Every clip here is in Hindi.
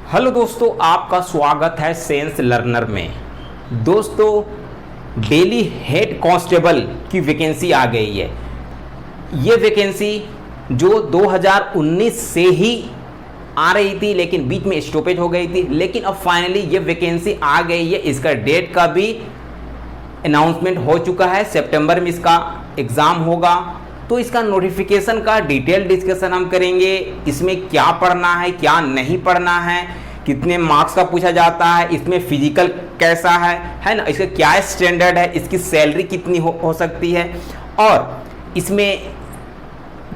हेलो दोस्तों, आपका स्वागत है सेंस लर्नर में। दोस्तों, डेली हेड कांस्टेबल की वैकेंसी आ गई है। ये वैकेंसी जो 2019 से ही आ रही थी, लेकिन बीच में स्टॉपेज हो गई थी, लेकिन अब फाइनली ये वैकेंसी आ गई है। इसका डेट का भी अनाउंसमेंट हो चुका है। सितंबर में इसका एग्ज़ाम होगा। तो इसका नोटिफिकेशन का डिटेल डिस्कशन हम करेंगे। इसमें क्या पढ़ना है, क्या नहीं पढ़ना है, कितने मार्क्स का पूछा जाता है, इसमें फिजिकल कैसा है ना, इसका क्या स्टैंडर्ड है, इसकी सैलरी कितनी हो सकती है, और इसमें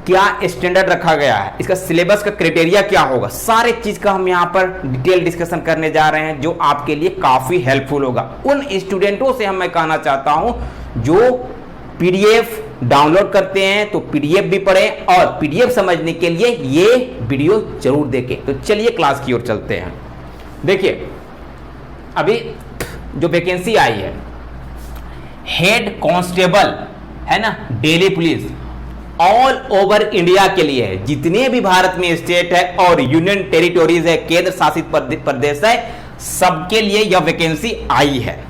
क्या स्टैंडर्ड रखा गया है, इसका सिलेबस का क्राइटेरिया क्या होगा, सारे चीज़ का हम यहाँ पर डिटेल डिस्कशन करने जा रहे हैं, जो आपके लिए काफ़ी हेल्पफुल होगा। उन स्टूडेंटों से मैं कहना चाहता हूँ जो पीडीएफ डाउनलोड करते हैं, तो पीडीएफ भी पढ़ें, और पीडीएफ समझने के लिए ये वीडियो जरूर देखें। तो चलिए क्लास की ओर चलते हैं। देखिए, अभी जो वैकेंसी आई है हेड कांस्टेबल है ना, Delhi police, all over India के लिए है। जितने भी भारत में स्टेट है और यूनियन टेरिटोरीज है, केंद्र शासित प्रदेश है, सबके लिए यह वैकेंसी आई है।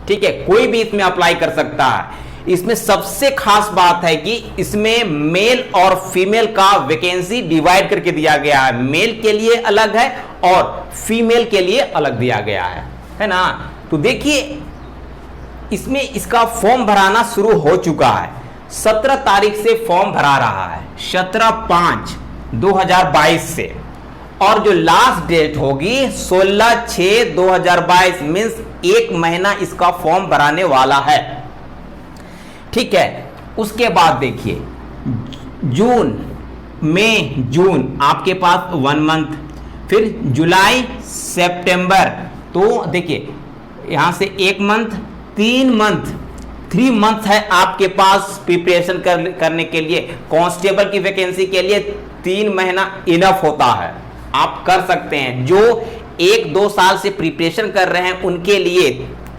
ठीक है, कोई भी इसमें अप्लाई कर सकता है। इसमें सबसे खास बात है कि इसमें मेल और फीमेल का वैकेंसी डिवाइड करके दिया गया है। मेल के लिए अलग है और फीमेल के लिए अलग दिया गया है ना। तो देखिए, इसमें इसका फॉर्म भराना शुरू हो चुका है। 17 तारीख से फॉर्म भरा रहा है, 17/5/2022 से, और जो लास्ट डेट होगी 16/6/2022, मीन्स 1 महीना इसका फॉर्म भराने वाला है। ठीक है, उसके बाद देखिए जून, मई, जून आपके पास 1 मंथ, फिर जुलाई, सितंबर, तो देखिए यहां से 1 मंथ, 3 मंथ, 3 मंथ है आपके पास प्रिपरेशन करने के लिए। कांस्टेबल की वैकेंसी के लिए 3 महीना इनफ होता है, आप कर सकते हैं। जो 1-2 साल से प्रिपरेशन कर रहे हैं उनके लिए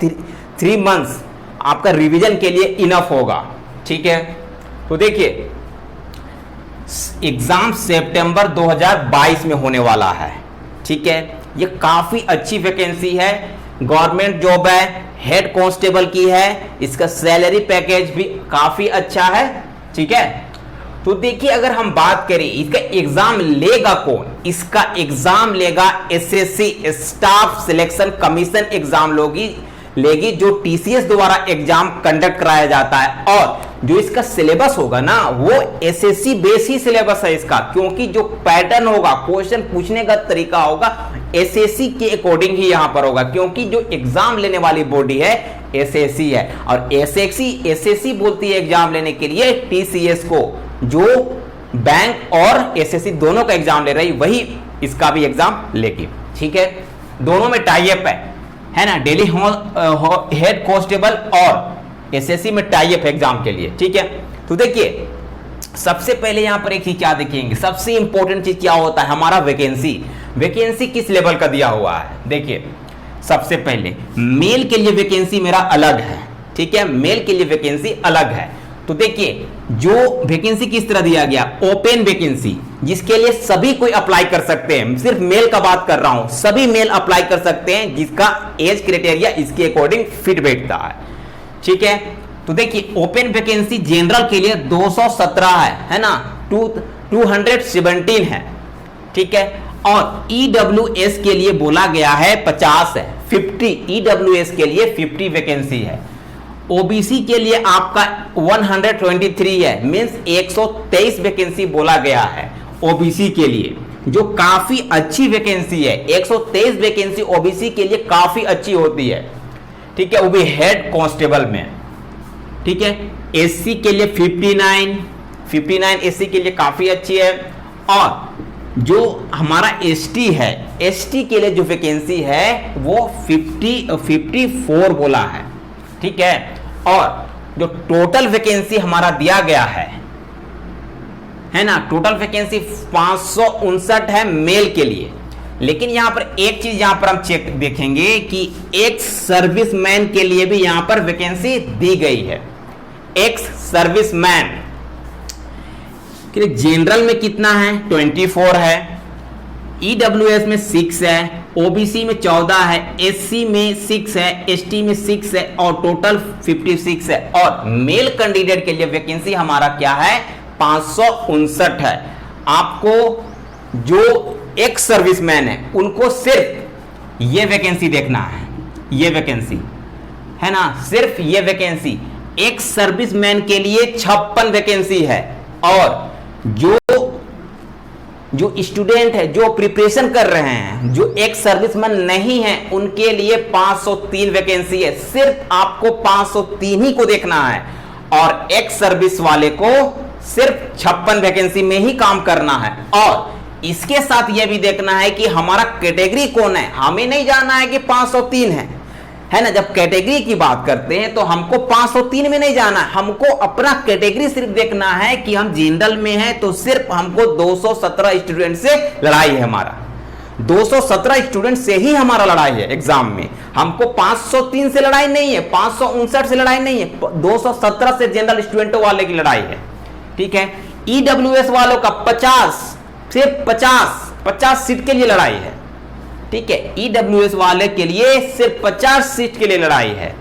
3 मंथ्स आपका रिवीजन के लिए इनफ होगा। ठीक है, तो देखिए एग्जाम सितंबर 2022 में होने वाला है। ठीक है, ये काफी अच्छी वैकेंसी है, गवर्नमेंट जॉब है, हेड कांस्टेबल की है, इसका सैलरी पैकेज भी काफी अच्छा है। ठीक है, तो देखिए अगर हम बात करें इसका एग्जाम लेगा कौन, इसका एग्जाम लेगा SSC, staff selection commission exam लेगी, जो टीसीएस द्वारा एग्जाम कंडक्ट कराया जाता है। और जो इसका सिलेबस होगा ना, वो एसएससी बेस ही सिलेबस है इसका, क्योंकि जो पैटर्न होगा, क्वेश्चन पूछने का तरीका होगा, एसएससी के अकॉर्डिंग ही यहां पर होगा, क्योंकि जो एग्जाम लेने वाली बॉडी है एसएससी है, और एसएससी बोलती है एग्जाम लेने के लिए टीसीएस को, जो बैंक और एसएससी दोनों का एग्जाम ले रही, वही इसका भी एग्जाम लेगी। ठीक है, दोनों में टाई अप है ना, दिल्ली हेड कांस्टेबल और एसएससी में टाई अप एग्जाम के लिए। ठीक है, तो देखिए सबसे पहले यहां पर एक चीज क्या देखेंगे, सबसे इंपॉर्टेंट चीज क्या होता है हमारा वैकेंसी किस लेवल का दिया हुआ है। देखिए सबसे पहले मेल के लिए वैकेंसी मेरा अलग है। ठीक है, मेल के लिए वैकेंसी अलग है। तो देखिए जो वैकेंसी किस तरह दिया गया, ओपन वैकेंसी, जिसके लिए सभी कोई अप्लाई कर सकते हैं, सिर्फ मेल का बात कर रहा हूं, सभी मेल अप्लाई कर सकते हैं जिसका एज क्राइटेरिया इसके अकॉर्डिंग फिट बैठता है। ठीक है, तो देखिए ओपन वैकेंसी जनरल के लिए 217 है ना, 217 है। ठीक है, और ईडब्ल्यूएस के लिए बोला गया है 50 है, 50 ईडब्ल्यूएस के लिए 50 वैकेंसी है। ओबीसी के लिए आपका 123 है, मींस 123 वैकेंसी बोला गया है ओबीसी के लिए, जो काफी अच्छी वैकेंसी है। 123 वैकेंसी ओबीसी के लिए काफी अच्छी होती है। ठीक है, वो भी हेड कांस्टेबल में। ठीक है, एससी के लिए 59 एससी के लिए काफी अच्छी है। और जो हमारा एसटी है, एसटी के लिए जो वैकेंसी है वो 54 बोला है। ठीक है, और जो टोटल वैकेंसी हमारा दिया गया है ना, टोटल वैकेंसी 559 है मेल के लिए। लेकिन यहां पर एक चीज यहां पर हम चेक देखेंगे कि एक्स सर्विसमैन के लिए भी यहां पर वैकेंसी दी गई है। एक्स सर्विसमैन जनरल में कितना है, 24 है, ईडब्ल्यूएस में 6 है, ओबीसी में 14 है, एससी में 6 है, एसटी में 6 है और टोटल 56 है। और मेल कैंडिडेट के लिए वैकेंसी हमारा क्या है, 559 है। आपको जो एक्स सर्विसमैन है उनको सिर्फ ये वैकेंसी देखना है, ये वैकेंसी है ना, सिर्फ ये वैकेंसी एक्स सर्विसमैन के लिए 56 वैकेंसी है। और जो स्टूडेंट है, जो प्रिपरेशन कर रहे हैं, जो एक्स सर्विसमैन नहीं है, उनके लिए 503 वैकेंसी है। सिर्फ आपको 503 ही को देखना है और एक्स सर्विस वाले को सिर्फ 56 वैकेंसी में ही काम करना है। और इसके साथ यह भी देखना है कि हमारा कैटेगरी कौन है। हमें नहीं जानना है कि 503 है ना। जब कैटेगरी की बात करते हैं तो हमको 503 में नहीं जाना है, हमको अपना कैटेगरी सिर्फ देखना है कि हम जनरल में हैं तो सिर्फ हमको 217 स्टूडेंट से लड़ाई है। हमारा 217 स्टूडेंट से ही हमारा लड़ाई है एग्जाम में। हमको 503 से लड़ाई नहीं है, 559 से लड़ाई नहीं है, 217 से जनरल स्टूडेंटों वाले की लड़ाई है। ठीक है। ईडब्ल्यूएस वालों का 50 सीट के लिए लड़ाई है। ठीक है। ईडब्ल्यूएस वाले के लिए सिर्फ 50 सीट के लिए लड़ाई है।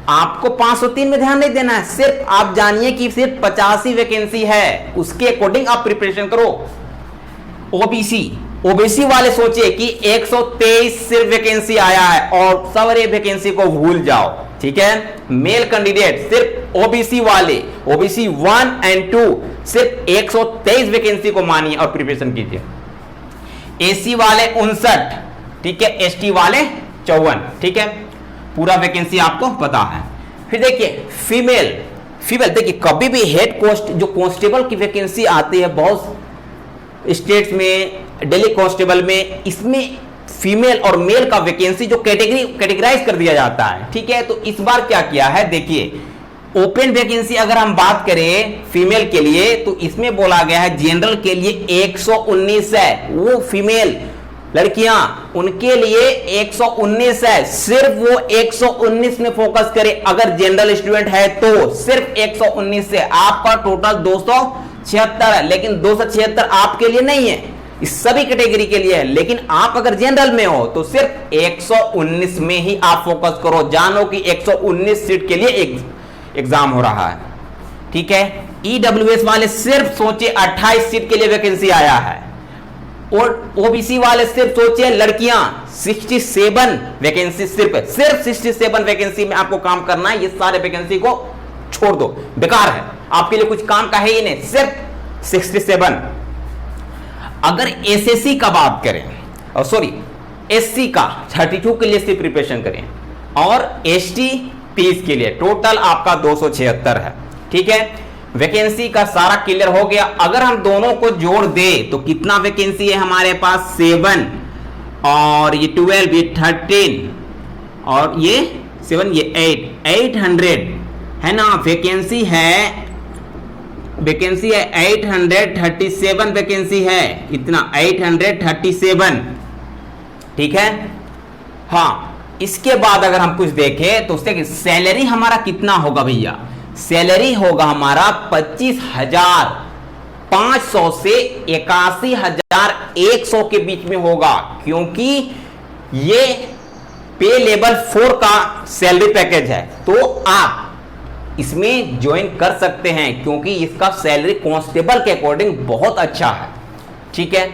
आपको 503 में ध्यान नहीं देना है, सिर्फ आप जानिए कि सिर्फ 50 ही वैकेंसी है, उसके अकॉर्डिंग आप प्रिपरेशन करो। ओबीसी वाले सोचिए कि 123 सिर्फ वैकेंसी आया है और सारे वैकेंसी को भूल जाओ। ठीक है। मेल कैंडिडेट सिर्फ ओबीसी वाले, ओबीसी 1 एंड 2 सिर्फ 123 वैकेंसी को मानिए और प्रिपरेशन कीजिए। एसी वाले 59, ठीक है, एसटी वाले 54। ठीक है। पूरा वैकेंसी आपको पता है। फिर देखिए फीमेल देखिए कभी भी हेड जो कांस्टेबल की वैकेंसी आती है बहुत स्टेट्स में, दिल्ली कांस्टेबल में, इसमें फीमेल और मेल का वैकेंसी जो कैटेगराइज कर दिया जाता है। ठीक है। तो इस बार क्या किया है, देखिए ओपन वैकेंसी अगर हम बात करें फीमेल के लिए तो इसमें बोला गया है जनरल के लिए 119 है, वो फीमेल लड़कियां उनके लिए 119 है। सिर्फ वो 119 में फोकस करें। अगर जनरल स्टूडेंट है तो सिर्फ 119 से आपका टोटल 276 है, लेकिन 276 आपके लिए नहीं है, इस सभी कैटेगरी के लिए है। लेकिन आप अगर जनरल में हो तो सिर्फ 119 में ही आप फोकस करो। जानो कि 119 सीट के लिए एग्जाम हो रहा है। ठीक है। ईडब्ल्यूएस वाले सिर्फ सोचे 28 सीट के लिए वैकेंसी आया है और ओबीसी वाले सिर्फ सोचे लड़कियां 67 वैकेंसी, सिर्फ 67 वैकेंसी में आपको काम करना है। ये सारे वैकेंसी को छोड़ दो, बेकार है, आपके लिए कुछ काम का है ही नहीं, सिर्फ 67। अगर एसएससी का बात करें और सॉरी एससी का 32 के लिए सिर्फ प्रिपरेशन करें और एसटी 30 के लिए टोटल आपका 276 है। ठीक है। वैकेंसी का सारा क्लियर हो गया। अगर हम दोनों को जोड़ दे तो कितना वैकेंसी है हमारे पास, 7 और ये 12, ये 13 और ये 7, ये 800 है ना। वैकेंसी है 837 वैकेंसी है, इतना 837। ठीक है। हाँ, इसके बाद अगर हम कुछ देखें तो उससे सैलरी हमारा कितना होगा भैया, सैलरी होगा हमारा 25,500 से 81,100 के बीच में होगा, क्योंकि ये पे लेवल 4 का सैलरी पैकेज है। तो आप इसमें ज्वाइन कर सकते हैं क्योंकि इसका सैलरी कांस्टेबल के अकॉर्डिंग बहुत अच्छा है। ठीक है।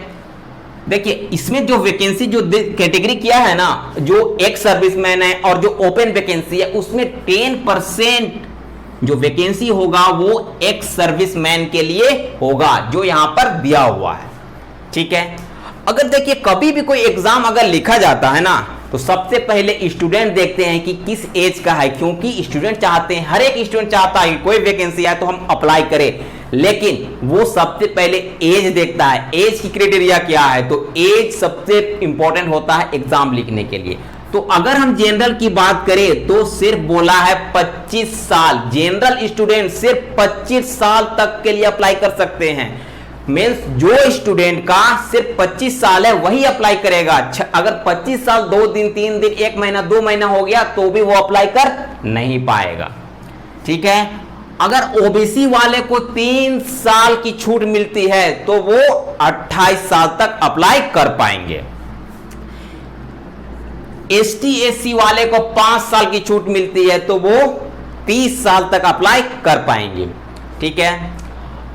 देखिए इसमें जो वैकेंसी जो कैटेगरी किया है ना, जो एक्स सर्विसमैन है और जो ओपन वैकेंसी है, उसमें 10% जो वैकेंसी होगा वो एक्स सर्विसमैन के लिए होगा, जो यहां पर दिया हुआ है। ठीक है। अगर देखिए कभी भी कोई एग्जाम अगर लिखा जाता है ना तो सबसे पहले स्टूडेंट देखते हैं कि किस एज का है, क्योंकि स्टूडेंट चाहते हैं, हर एक स्टूडेंट चाहता है कि कोई वैकेंसी आए तो हम अप्लाई करें, लेकिन वो सबसे पहले एज देखता है। एज की क्राइटेरिया क्या है, तो एज सबसे इंपॉर्टेंट होता है एग्जाम लिखने के लिए। तो अगर हम जनरल की बात करें तो सिर्फ बोला है 25 साल, जनरल स्टूडेंट सिर्फ 25 साल तक के लिए अप्लाई कर सकते हैं। मीन्स जो स्टूडेंट का सिर्फ 25 साल है वही अप्लाई करेगा। अगर 25 साल 2 दिन 3 दिन 1 महीना 2 महीना हो गया तो भी वो अप्लाई कर नहीं पाएगा। ठीक है। अगर ओबीसी वाले को 3 साल की छूट मिलती है तो वो 28 साल तक अप्लाई कर पाएंगे। ST SC वाले को 5 साल की छूट मिलती है, तो वो 30 साल तक अप्लाई कर पाएंगे। ठीक है,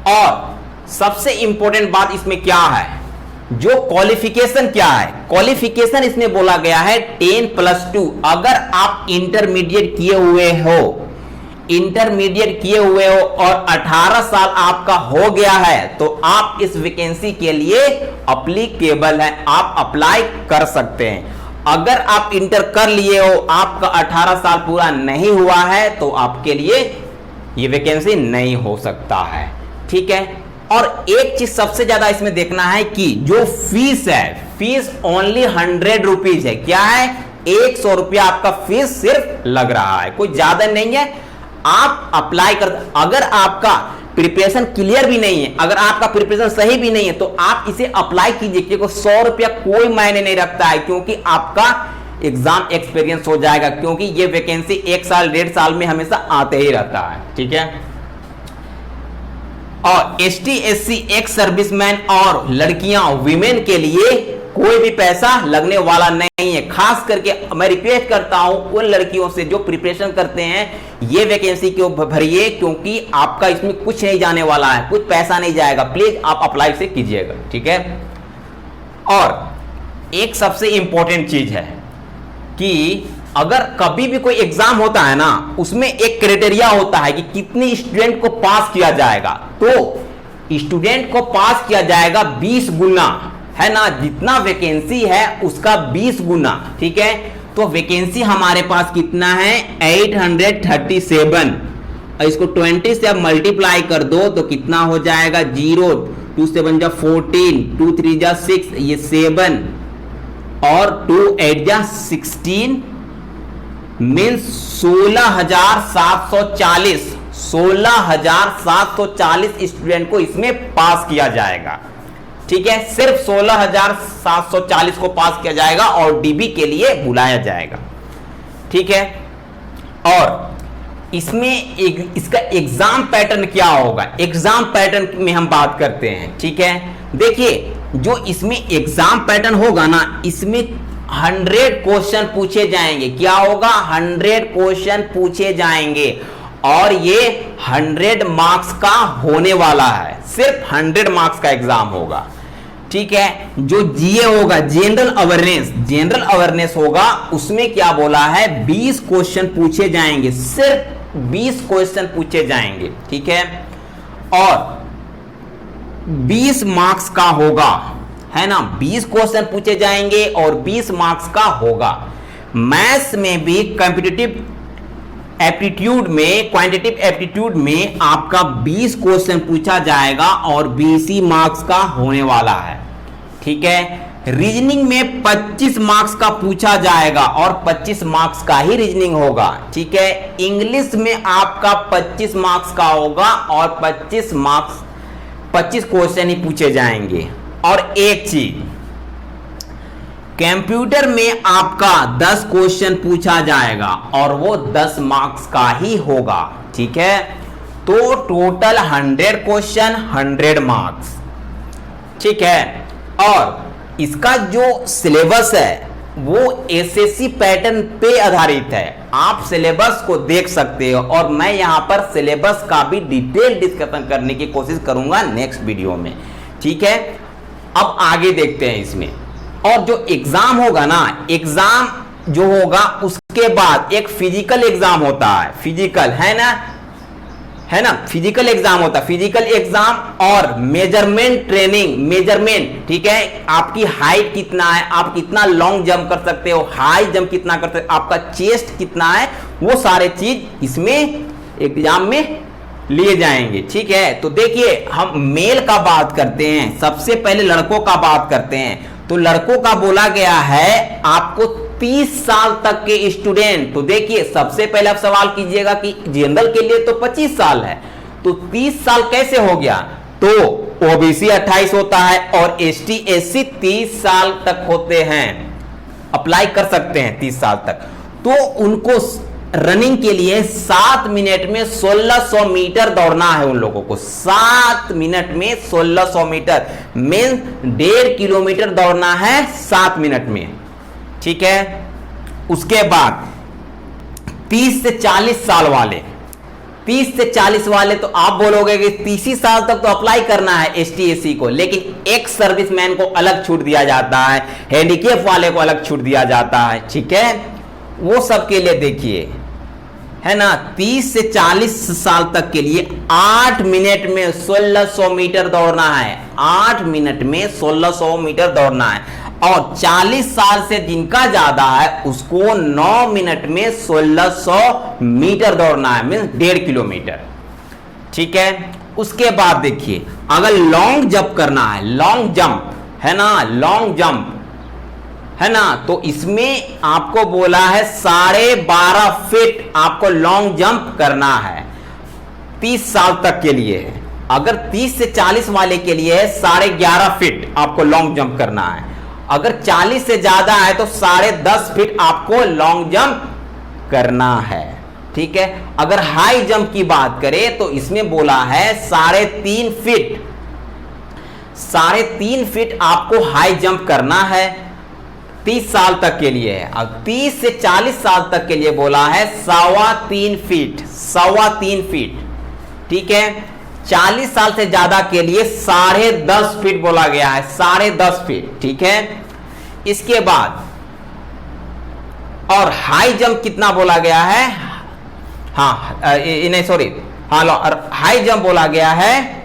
और सबसे इंपॉर्टेंट बात इसमें क्या है, जो क्वालिफिकेशन क्या है, क्वालिफिकेशन इसमें बोला गया है 10+2। अगर आप इंटरमीडिएट किए हुए हो और 18 साल आपका हो गया है, तो आप इस वैकेंसी के लिए अप्लीकेबल है, आप अप्लाई कर सकते हैं। अगर आप इंटर कर लिए हो, आपका 18 साल पूरा नहीं हुआ है, तो आपके लिए ये वैकेंसी नहीं हो सकता है। ठीक है, और एक चीज सबसे ज्यादा इसमें देखना है कि जो फीस है, फीस ओनली 100 रुपीज है। क्या है, 100 रुपया आपका फीस सिर्फ लग रहा है, कोई ज्यादा नहीं है। आप अप्लाई कर, अगर आपका प्रिपरेशन क्लियर भी नहीं है, अगर आपका प्रिपरेशन सही भी नहीं है, तो आप इसे अप्लाई कीजिए, क्योंकि 100 रुपया कोई मायने नहीं रखता है, क्योंकि आपका एग्जाम एक्सपीरियंस हो जाएगा, क्योंकि ये वैकेंसी 1 साल 1.5 साल में हमेशा आते ही रहता है। ठीक है, और ST SC एक्स सर्विसमैन और लड़कियां वीमेन के लिए कोई भी पैसा लगने वाला नहीं है। खास करके मैं रिक्वेस्ट करता हूं उन लड़कियों से जो प्रिपरेशन करते हैं, ये वैकेंसी क्यों भरिए, क्योंकि आपका इसमें कुछ नहीं जाने वाला है, कुछ पैसा नहीं जाएगा। प्लीज आप अप्लाई से कीजिएगा। ठीक है, और एक सबसे इंपॉर्टेंट चीज है कि अगर कभी भी कोई एग्जाम होता है ना, उसमें एक क्राइटेरिया होता है कि कितने स्टूडेंट को पास किया जाएगा। तो स्टूडेंट को पास किया जाएगा 20 गुना, है ना, जितना वैकेंसी है उसका 20 गुना। ठीक है, तो वैकेंसी हमारे पास कितना है, 837। इसको 20 से अब मल्टीप्लाई कर दो तो कितना हो जाएगा, 0 2 7 जा 14, 2 3 जा 6, ये 7 और 2 8 जा 16 मीन्स 16,740 स्टूडेंट को इसमें पास किया जाएगा। ठीक है, सिर्फ 16,740 को पास किया जाएगा और डीबी के लिए बुलाया जाएगा। ठीक है, और इसमें इसका एग्जाम पैटर्न क्या होगा, एग्जाम पैटर्न में हम बात करते हैं। ठीक है, देखिए जो इसमें एग्जाम पैटर्न होगा ना, इसमें 100 क्वेश्चन पूछे जाएंगे। क्या होगा, 100 क्वेश्चन पूछे जाएंगे और ये 100 मार्क्स का होने वाला है, सिर्फ 100 मार्क्स का एग्जाम होगा। ठीक है, जो जीए होगा, जनरल अवेयरनेस होगा, उसमें क्या बोला है, 20 क्वेश्चन पूछे जाएंगे, सिर्फ 20 क्वेश्चन पूछे जाएंगे। ठीक है, और 20 मार्क्स का होगा, है ना, 20 क्वेश्चन पूछे जाएंगे और 20 मार्क्स का होगा। मैथ्स में भी कॉम्पिटिटिव एप्टीट्यूड में, क्वांटिटेटिव एप्टीट्यूड में आपका 20 क्वेश्चन पूछा जाएगा और 20 ही मार्क्स का होने वाला है। ठीक है, रीजनिंग में 25 मार्क्स का पूछा जाएगा और 25 मार्क्स का ही रीजनिंग होगा। ठीक है, इंग्लिश में आपका 25 मार्क्स का होगा और 25 क्वेश्चन ही पूछे जाएंगे। और एक चीज, कंप्यूटर में आपका 10 क्वेश्चन पूछा जाएगा और वो 10 मार्क्स का ही होगा। ठीक है, तो टोटल 100 क्वेश्चन 100 मार्क्स। ठीक है, और इसका जो सिलेबस है वो एसएससी पैटर्न पे आधारित है। आप सिलेबस को देख सकते हो और मैं यहां पर सिलेबस का भी डिटेल डिस्कशन करने की कोशिश करूंगा नेक्स्ट वीडियो में। ठीक है, अब आगे देखते हैं इसमें। और जो एग्जाम होगा ना, एग्जाम जो होगा उसके बाद एक फिजिकल एग्जाम होता है, फिजिकल है ना, फिजिकल एग्जाम होता है, फिजिकल एग्जाम और मेजरमेंट ट्रेनिंग, मेजरमेंट। ठीक है, आपकी हाइट कितना है, आप कितना लॉन्ग जंप कर सकते हो, हाई जंप कितना कर सकते हो, आपका चेस्ट कितना है, वो सारे चीज इसमें एग्जाम में लिए जाएंगे। ठीक है, तो देखिए हम मेल का बात करते हैं, सबसे पहले लड़कों का बात करते हैं। तो लड़कों का बोला गया है आपको 30 साल तक के स्टूडेंट। तो देखिए सबसे पहले आप सवाल कीजिएगा कि जनरल के लिए तो 25 साल है, तो 30 साल कैसे हो गया, तो ओबीसी 28 होता है और एसटी एससी 30 साल तक होते हैं, अप्लाई कर सकते हैं 30 साल तक। तो उनको रनिंग के लिए 7 मिनट में 1600 मीटर दौड़ना है उन लोगों को, 7 मिनट में 1600 मीटर मीन 1.5 किलोमीटर दौड़ना है 7 मिनट में। ठीक है, उसके बाद 30 से 40 साल वाले, 30 से 40 वाले तो आप बोलोगे कि 30 साल तक तो अप्लाई करना है एसटी एससी को, लेकिन एक्स सर्विसमैन को अलग छूट दिया जाता है, हैंडीकैप वाले को अलग छूट दिया जाता है, ठीक है। वो सब के लिए देखिए, है ना, 30 से 40 साल तक के लिए 8 मिनट में 1600 मीटर दौड़ना है, 8 मिनट में 1600 मीटर दौड़ना है। और 40 साल से जिनका ज्यादा है उसको 9 मिनट में 1600 मीटर दौड़ना है, मीन्स 1.5 किलोमीटर, ठीक है। उसके बाद देखिए, अगर लॉन्ग जंप करना है, लॉन्ग जंप है ना, लॉन्ग जंप है ना, तो इसमें आपको बोला है 12.5 फीट आपको लॉन्ग जंप करना है, 30 साल तक के लिए है। अगर 30 से 40 वाले के लिए है 11.5 फीट आपको लॉन्ग जंप करना है। अगर 40 से ज्यादा है तो 10.5 फीट आपको लॉन्ग जंप करना है, ठीक है। अगर हाई जंप की बात करें तो इसमें बोला है 3.5 फीट, 3.5 फीट आपको हाई जंप करना है, 30 साल तक के लिए है। अब 30 से 40 साल तक के लिए बोला है 3.25 फीट, 3.25 फीट, ठीक है। 40 साल से ज्यादा के लिए 10.5 फीट बोला गया है, 10.5 फीट, ठीक है। इसके बाद और हाई जंप कितना बोला गया है, हाँ नहीं सॉरी, हाँ हाई जंप बोला गया है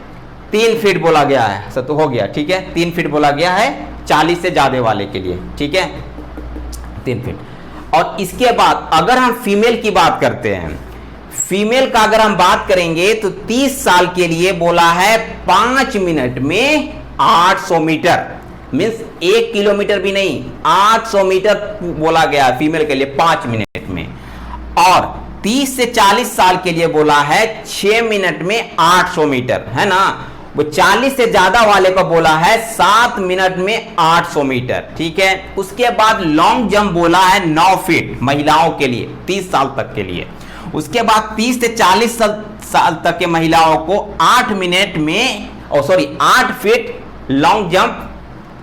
3 फीट बोला गया है, सब तो हो गया, ठीक है। 3 फीट बोला गया है 40 से ज्यादा वाले के लिए, ठीक है, 3 फीट। और इसके बाद अगर हम फीमेल की बात करते हैं, फीमेल का अगर हम बात करेंगे तो 30 साल के लिए बोला है 5 मिनट में 800 मीटर, मीन्स 1 किलोमीटर भी नहीं, 800 मीटर बोला गया फीमेल के लिए 5 मिनट में। और 30 से 40 साल के लिए बोला है 6 मिनट में 800 मीटर, है ना। वो 40 से ज्यादा वाले को बोला है 7 मिनट में 800 मीटर, ठीक है। उसके बाद लॉन्ग जंप बोला है 9 फीट महिलाओं के लिए 30 साल तक के लिए। उसके बाद 30 से 40 साल तक के महिलाओं को 8 मिनट में 8 फीट लॉन्ग जंप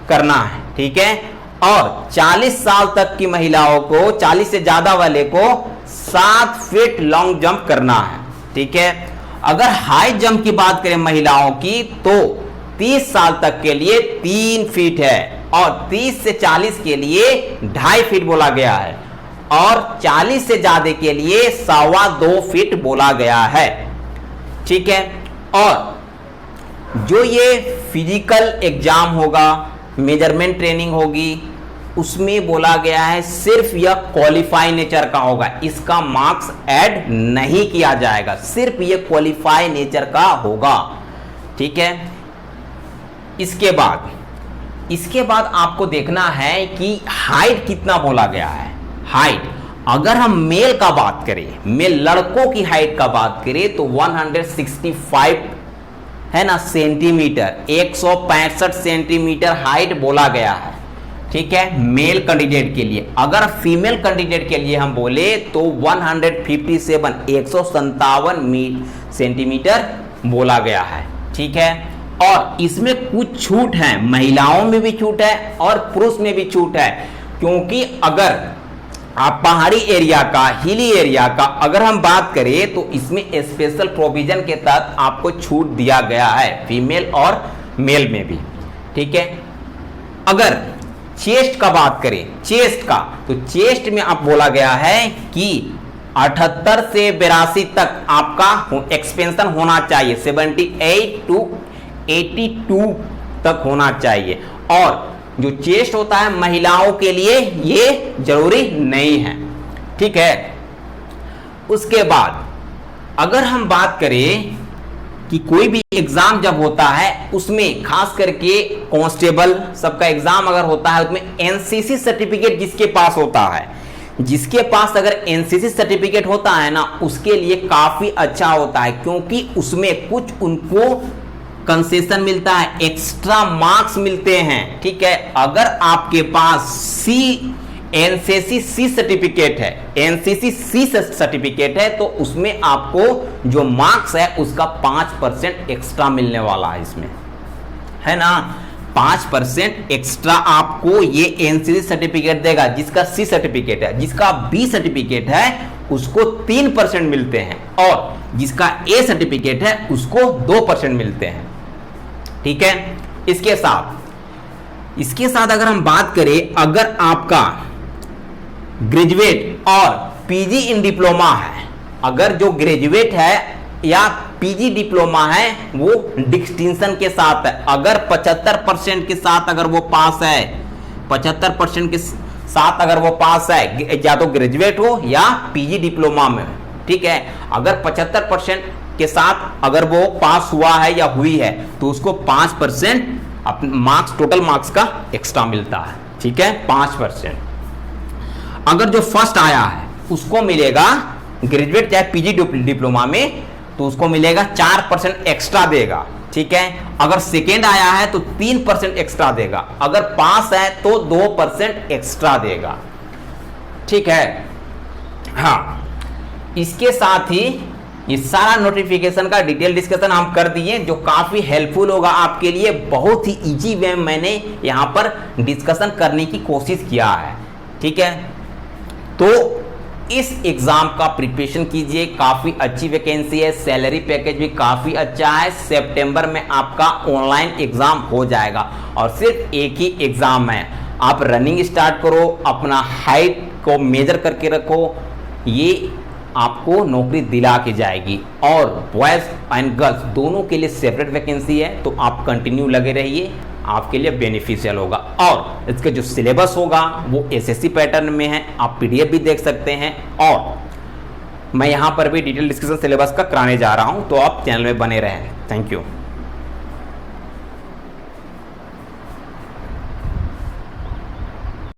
करना है, ठीक है। और 40 साल तक की महिलाओं को, 40 से ज्यादा वाले को 7 फीट लॉन्ग जंप करना है, ठीक है। अगर हाई जंप की बात करें महिलाओं की तो 30 साल तक के लिए 3 फीट है, और 30 से 40 के लिए 2.5 फीट बोला गया है, और 40 से ज्यादा के लिए 2.25 फीट बोला गया है, ठीक है। और जो ये फिजिकल एग्जाम होगा, मेजरमेंट ट्रेनिंग होगी, उसमें बोला गया है सिर्फ यह क्वालिफाई नेचर का होगा, इसका मार्क्स ऐड नहीं किया जाएगा, सिर्फ यह क्वालिफाई नेचर का होगा, ठीक है। इसके बाद आपको देखना है कि हाइट कितना बोला गया है। हाइट अगर हम मेल का बात करें, मेल लड़कों की हाइट का बात करें तो 165 है ना सेंटीमीटर, 165 सेंटीमीटर हाइट बोला गया है, ठीक है, मेल कैंडिडेट के लिए। अगर फीमेल कैंडिडेट के लिए हम बोले तो 157 सेंटीमीटर बोला गया है, ठीक है। और इसमें कुछ छूट है, महिलाओं में भी छूट है और पुरुष में भी छूट है, क्योंकि अगर आप पहाड़ी एरिया का, हिली एरिया का अगर हम बात करें तो इसमें स्पेशल प्रोविजन के तहत आपको छूट दिया गया है, फीमेल और मेल में भी, ठीक है। अगर चेस्ट का बात करें, चेस्ट का, तो चेस्ट में आप बोला गया है कि 78 से 82 तक आपका एक्सपेंशन होना चाहिए, 78 to 82 तक होना चाहिए। और जो चेस्ट होता है महिलाओं के लिए ये जरूरी नहीं है, ठीक है। उसके बाद अगर हम बात करें कि कोई भी एग्जाम जब होता है उसमें खास करके कांस्टेबल सबका एग्जाम अगर होता है उसमें एनसीसी सर्टिफिकेट जिसके पास होता है, जिसके पास अगर एनसीसी सर्टिफिकेट होता है ना, उसके लिए काफी अच्छा होता है, क्योंकि उसमें कुछ उनको कंसेशन मिलता है, एक्स्ट्रा मार्क्स मिलते हैं, ठीक है। अगर आपके पास एनसीसी सी सर्टिफिकेट है, एनसीसी सी सर्टिफिकेट है तो उसमें आपको जो मार्क्स है उसका 5% एक्स्ट्रा मिलने वाला है इसमें, है ना। 5% एक्स्ट्रा आपको ये एनसीसी सर्टिफिकेट देगा, जिसका सी सर्टिफिकेट है। जिसका बी सर्टिफिकेट है उसको 3% मिलते हैं, और जिसका ए सर्टिफिकेट है उसको 2% मिलते हैं। ठीक है, इसके साथ अगर हम बात करें, अगर आपका ग्रेजुएट और पीजी इन डिप्लोमा है, अगर जो ग्रेजुएट है या पीजी डिप्लोमा है वो डिस्टिंक्शन के साथ है, अगर 75% के साथ अगर वो पास है, 75% के साथ अगर वो पास है, या तो ग्रेजुएट हो या पीजी डिप्लोमा में, ठीक है, अगर 75% के साथ अगर वो पास हुआ है या हुई है तो उसको 5% मार्क्स, टोटल मार्क्स का एक्स्ट्रा मिलता है। ठीक है, 5%। अगर जो फर्स्ट आया है उसको मिलेगा, ग्रेजुएट चाहे पीजी डिप्लोमा में, तो उसको मिलेगा 4% एक्स्ट्रा देगा। ठीक है, अगर सेकेंड आया है तो 3% एक्स्ट्रा देगा, अगर पास है तो 2% एक्स्ट्रा देगा। ठीक है, हाँ, इसके साथ ही ये सारा नोटिफिकेशन का डिटेल डिस्कशन हम कर दिए, जो काफी हेल्पफुल होगा आपके लिए। बहुत ही इजी वे में मैंने यहाँ पर डिस्कशन करने की कोशिश किया है। ठीक है, तो इस एग्जाम का प्रिपरेशन कीजिए, काफी अच्छी वैकेंसी है, सैलरी पैकेज भी काफी अच्छा है। सितंबर में आपका ऑनलाइन एग्जाम हो जाएगा और सिर्फ एक ही एग्जाम है। आप रनिंग स्टार्ट करो, अपना हाइट को मेजर करके रखो, ये आपको नौकरी दिला के जाएगी। और बॉयज एंड गर्ल्स दोनों के लिए सेपरेट वैकेंसी है, तो आप कंटिन्यू लगे रहिए, आपके लिए बेनिफिशियल होगा। और इसके जो सिलेबस होगा वो एसएससी पैटर्न में है, आप पीडीएफ भी देख सकते हैं, और मैं यहाँ पर भी डिटेल डिस्कशन सिलेबस का कराने जा रहा हूँ, तो आप चैनल में बने रहें। Thank you.